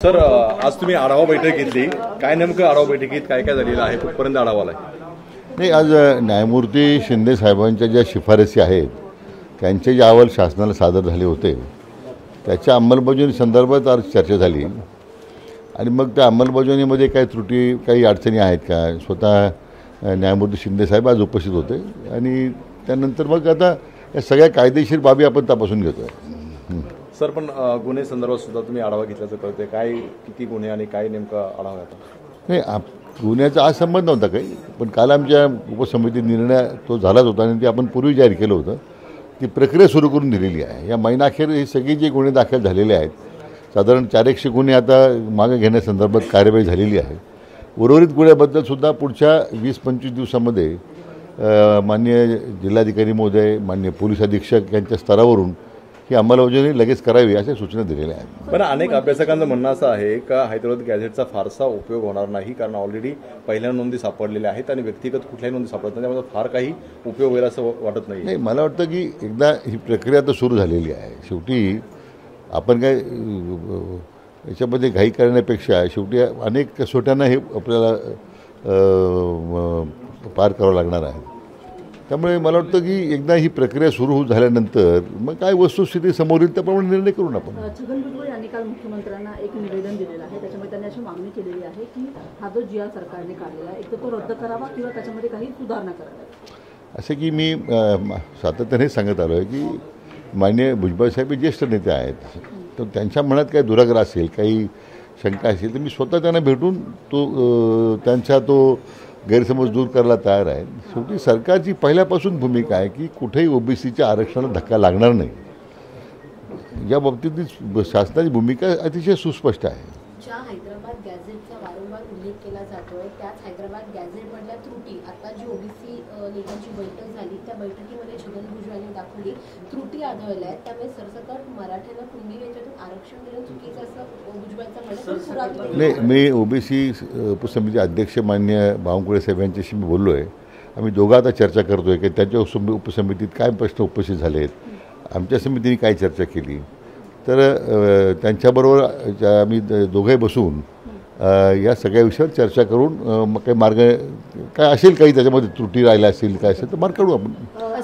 Sir आज तुम्ही आढावा बैठक घेतली, काय नेमकं आढावा बैठकीत काय काय झालेलं आहे, कुठपर्यंत आढावा आलाय? नाही, आज न्यायमूर्ती शिंदे साहेबांच्या ज्या शिफारसी आहेत त्यांचे जे अहवाल शासनाला सादर झाले होते त्याच्या अंमलबजावणी संदर्भात आज चर्चा झाली आणि मग त्या अंमलबजावणीमध्ये काही त्रुटी काही अडचणी आहेत का स्वतः न्यायमूर्ती शिंदे साहेब आज उपस्थित होते आणि त्यानंतर मग आता या सगळ्या कायदेशीर बाबी आपण तपासून घेतो. सर पण गुन्हे संदर्भात सुद्धा तुम्ही आढावा घेतल्याचं कळते, काय किती गुन्हे आणि काय नेमका आढावा घेता? नाही, गुन्ह्याचा आज संबंध नव्हता काही, पण काल आमच्या उपसमिती निर्णय तो झालाच होता आणि ते आपण पूर्वी जाहीर केलं होतं. ती प्रक्रिया सुरू करून दिलेली आहे. या महिनाअखेर हे सगळे जे गुन्हे दाखल झालेले आहेत साधारण 400 गुन्हे आता मागे घेण्यासंदर्भात कार्यवाही झालेली आहे. उर्वरित गुन्ह्याबद्दलसुद्धा पुढच्या 20-25 दिवसामध्ये माननीय जिल्हाधिकारी महोदय, माननीय पोलीस अधीक्षक यांच्या स्तरावरून ही अंमलबजावणी लगेच करावी अशा सूचना दिलेल्या आहेत. पण अनेक अभ्यासकांचं म्हणणं असं आहे का हैदराबाद गॅझेटचा फारसा उपयोग होणार नाही, कारण ऑलरेडी पहिल्या नोंदी सापडलेल्या आहेत आणि व्यक्तिगत कुठल्याही नोंदी सापडत नाही, त्यामुळे फार काही उपयोग होईल असं वाटत नाही. नाही, मला वाटतं की एकदा ही प्रक्रिया तर सुरू झालेली आहे. शेवटी आपण काय याच्यामध्ये घाई करण्यापेक्षा शेवटी अनेक कसोट्यांना हे आपल्याला पार करावं लागणार आहे. त्यामुळे मला वाटतं की एकदा ही प्रक्रिया सुरू झाल्यानंतर मग काय वस्तुस्थिती समोर येईल त्याप्रमाणे निर्णय करू आपण. छगन भुजबळ यांनी काल मुख्यमंत्र्यांना एक निवेदन दिलेलं आहे, त्याच्यामध्ये त्यांनी अशी मागणी केलेली आहे की हा जो जी आर सरकारने काढलेला आहे एक तर तो रद्द करावा किंवा त्याच्यामध्ये काही सुधारणा कराव्या. असे की मी सातत्याने सांगत आलो आहे की माननीय भुजबळ साहेब हे ज्येष्ठ नेते आहेत, तर त्यांच्या मनात काही दुराग्रह असेल, काही शंका असेल तर मी स्वतः त्यांना भेटून त्यांचा तो गैरसमज दूर करायला तयार आहे. शेवटी सरकारची पहिल्यापासून भूमिका आहे की कुठेही ओबीसीच्या आरक्षणाला धक्का लागणार नाही. या बाबतीत शासनाची भूमिका अतिशय सुस्पष्ट आहे. ज्या हैदराबाद गॅझेटचा वारंवार उल्लेख केला जातोय त्याच हैदराबाद गॅझेटमधल्या त्रुटी, आता जी ओबीसी नेत्यांची बैठक झाली त्या बैठकीमध्ये छगन भुजबळ यांनी दाखवली त्रुटी आढळल्या आहेत, त्यामुळे सरसकट मराठ्यांना कुणबी याच्यातून आरक्षण देणं चुकीचं असं भुजबळांचं म्हणणं. नाही, मी ओबीसी उपसमिती अध्यक्ष मान्य बावनकुळे साहेब यांच्याशी मी बोललो आहे. आम्ही दोघं आता चर्चा करतो आहे की त्यांच्या उपसमितीत काय प्रश्न उपस्थित झाले आहेत, आमच्या समितीने काय चर्चा केली, तर त्यांच्याबरोबर आम्ही दोघंही बसून या सगळ्या विषयावर चर्चा करून मग काही मार्ग काय असेल, काही त्याच्यामध्ये त्रुटी राहिल्या असतील काय असेल तर मार्ग काढू आपण.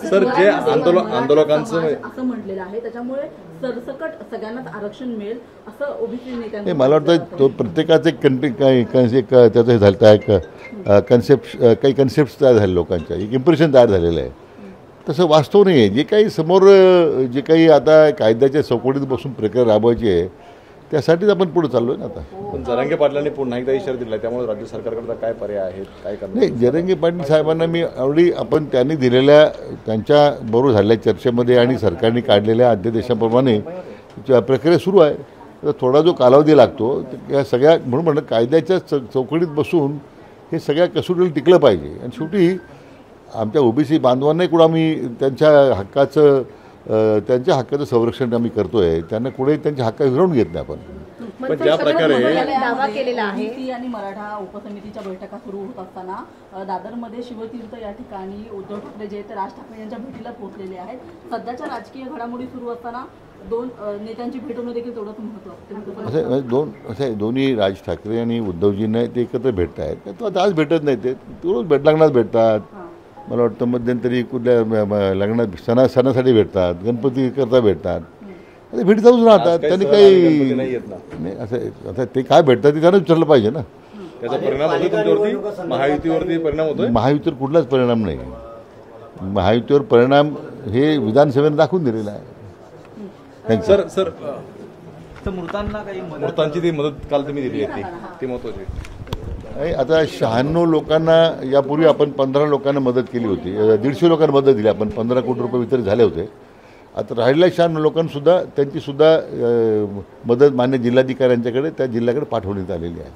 सर जे आंदोलकांचं असं म्हटलेलं आहे त्याच्यामुळे सरसकट सगळ्यांनाच आरक्षण मिळेल असं ओबीसी नेत्यांनी. मला वाटतं तो प्रत्येकाचं एक त्याचं हे झालं आहे कन्सेप्ट, काही कन्सेप्ट तयार झाले लोकांच्या, एक इम्प्रेशन तयार झालेलं आहे. तसं वास्तव नाही आहे. जे काही समोर जे काही आता कायद्याच्या चौकटीत बसून प्रक्रिया राबवायची आहे त्यासाठीच आपण पुढे चाललो आहे ना. आता पण जरांगे पाटलांनी पुन्हा एकदा इशारा दिला, त्यामुळे राज्य सरकारकडे काय पर्याय आहेत, काय करणार? नाही, जरांगे पाटील साहेबांना मी ऑलरेडी आपण त्यांनी दिलेल्या त्यांच्याबरोबर झालेल्या चर्चेमध्ये आणि सरकारने काढलेल्या अध्यादेशाप्रमाणे प्रक्रिया सुरू आहे. तर थोडा जो कालावधी लागतो या सगळ्या म्हणून कायद्याच्या चौकटीत बसून हे सगळ्या कसोटीला टिकलं पाहिजे. आणि शेवटी आमच्या ओबीसी बांधवांनाही कुठं आम्ही त्यांच्या हक्काचं संरक्षण आम्ही करतोय, त्यांना कुठेही त्यांच्या हक्क हिरावून घेत नाही आपण. पण ज्या प्रकारे दावा केलेला आहे आणि मराठा उपसमितीच्या बैठका सुरू होत असताना दादरमध्ये शिवतीर्थ या ठिकाणी उद्धव ठाकरे जे तर राज ठाकरे यांच्या भेटीला पोहोचलेले आहेत. सध्याच्या राजकीय घडामोडी सुरू असताना दोन नेत्यांची भेट होणं देखील तेवढंच महत्त्व. असं दोन्ही राज ठाकरे आणि उद्धवजींना ते एकत्र भेटत आहेत. तो आता आज भेटत नाही, ते रोज लग्नात भेटतात. मला वाटतं मध्यंतरी कुठल्या लग्नात सणासाठी भेटतात, गणपती करता भेटतात, ते भेट जाऊच राहतात. त्यांनी काही नाही असं आता ते काय भेटतात ते त्यांना विचारलं पाहिजे ना. त्याचा परिणाम होतो तुमच्यावरती, महायुतीवरती परिणाम होतोय? महायुतीवर कुठलाच परिणाम नाही. महायुतीवर परिणाम हे विधानसभेने दाखवून दिलेला आहे. सर मृतांची ती मदत काल तुम्ही दिली आहे ती महत्वाची. आता 96 लोकांना यापूर्वी आपण 15 लोकांना मदत केली होती, 150 लोकांना मदत दिली आपण, 15 कोटी रुपये वितरित झाले होते. आता राहिलेल्या 96 लोकांसुद्धा त्यांचीसुद्धा मदत मान्य जिल्हाधिकाऱ्यांच्याकडे त्या जिल्ह्याकडे पाठवण्यात आलेली आहे.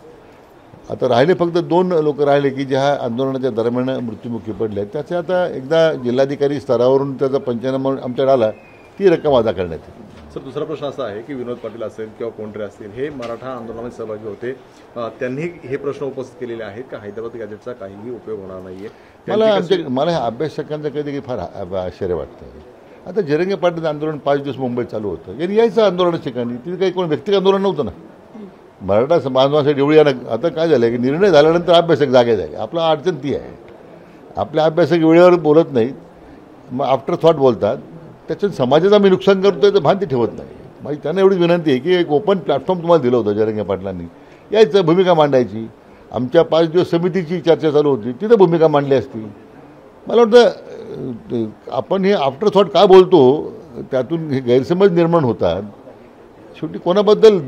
आता राहिले फक्त 2 लोक राहिले की ज्या आंदोलनाच्या दरम्यान मृत्युमुखी पडले. त्याचे आता एकदा जिल्हाधिकारी स्तरावरून त्याचा पंचनामा आमच्याकडे आला ती रक्कम अदा करण्यात येईल. सर दुसरा प्रश्न असा आहे की विनोद पाटील असेल किंवा कोणतरी असतील हे मराठा आंदोलनात सहभागी होते, त्यांनी हे प्रश्न उपस्थित केलेले आहेत का हैदराबाद गॅझेटचा काहीही उपयोग होणार नाहीये? मला ह्या अभ्यासकांचं कधी फार आश्चर्य वाटतं. आता जरंगे पाटील आंदोलन 5 दिवस मुंबईत चालू होतं, यांनी यायचं आंदोलनाच्या ठिकाणी, तिथे काही कोण व्यक्तिगत आंदोलन नव्हतं ना. मराठा बांधवांसाठी एवढी आता काय झालं की निर्णय झाल्यानंतर अभ्यासक जागे झाले. आपला अडचण ती आहे, आपले अभ्यासक वेळेवर बोलत नाहीत, मग आफ्टर थॉट बोलतात. त्याच्यात समाजाचं आम्ही नुकसान करतोय तर भान ते ठेवत नाही. माझी त्यांना एवढीच विनंती आहे की एक ओपन प्लॅटफॉर्म तुम्हाला दिलं होतं जरांगे पाटलांनी, यायचं भूमिका मांडायची. आमच्या 5 दिवस समितीची चर्चा चालू होती, तिथं भूमिका मांडली असती. मला वाटतं आपण हे आफ्टर थॉट का बोलतो, त्यातून हे गैरसमज निर्माण होतात. शेवटी कोणाबद्दल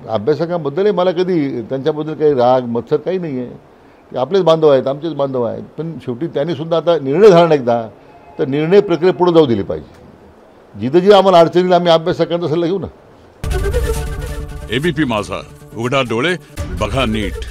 अभ्यासकांबद्दलही मला कधी त्यांच्याबद्दल काही राग मत्सर काही नाही आहे. ते आपलेच बांधव आहेत, आमचेच बांधव आहेत. पण शेवटी त्यांनीसुद्धा आता निर्णय झाला नाही एकदा, तर निर्णय प्रक्रिया पुढे जाऊ दिली पाहिजे. जिथं जिथं आम्हाला अडचणीला आम्ही अभ्यासकांचा सल्ला घेऊ ना. एबीपी माझा, उघडा डोळे बघा नीट.